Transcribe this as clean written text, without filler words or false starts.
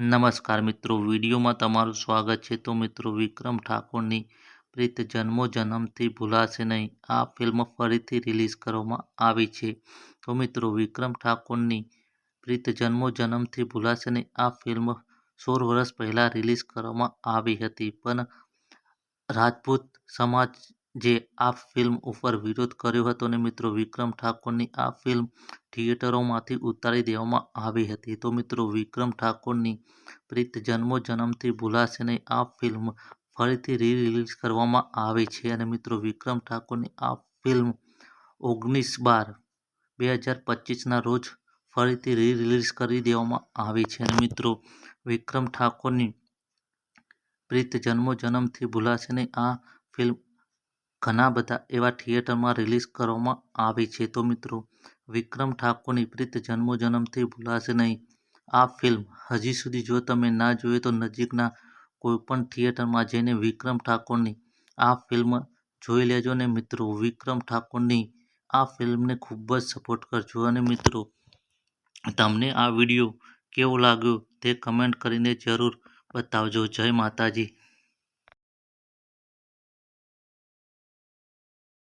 નમસ્કાર મિત્રો, વિડીયોમાં તમારું સ્વાગત છે. તો મિત્રો, વિક્રમ ઠાકોરની પ્રીત જન્મો જન્મથી ભૂલાશે નહીં આ ફિલ્મ ફરીથી રિલીઝ કરવામાં આવી છે. તો મિત્રો, વિક્રમ ઠાકોરની પ્રીત જન્મો જન્મથી ભૂલાશે નહીં આ ફિલ્મ 16 વર્ષ પહેલા રિલીઝ કરવામાં આવી હતી, પણ રાજપૂત સમાજે આ ફિલ્મ ઉપર વિરોધ કર્યો હતો અને મિત્રો, વિક્રમ ઠાકોરની આ ફિલ્મ થિયેટરોમાંથી ઉતારી દેવામાં આવી હતી. તો મિત્રો, વિક્રમ ઠાકોરની પ્રીત જન્મો જન્મથી ભૂલાશે નહીં આ ફિલ્મ ફરીથી રિલીઝ કરવામાં આવી છે અને મિત્રો, વિક્રમ ઠાકોરની આ ફિલ્મ 19/12/2025ના રોજ ફરીથી રિલીઝ કરી દેવામાં આવી છે અને મિત્રો, વિક્રમ ઠાકોરની પ્રીત જન્મો જન્મથી ભૂલાશે નહીં આ ફિલ્મ ઘણા બધા એવા થિયેટરમાં રિલીઝ કરવામાં આવી છે. તો મિત્રો, વિક્રમ ઠાકોરની પ્રીત જન્મો જન્મથી ભૂલાશે નહીં આ ફિલ્મ હજી સુધી જો તમે ના જોઈએ તો નજીકના કોઈપણ થિયેટરમાં જઈને વિક્રમ ઠાકોરની આ ફિલ્મ જોઈ લેજો અને મિત્રો, વિક્રમ ઠાકોરની આ ફિલ્મને ખૂબ જ સપોર્ટ કરજો અને મિત્રો, તમને આ વિડીયો કેવો લાગ્યો તે કમેન્ટ કરીને જરૂર બતાવજો. જય માતાજી.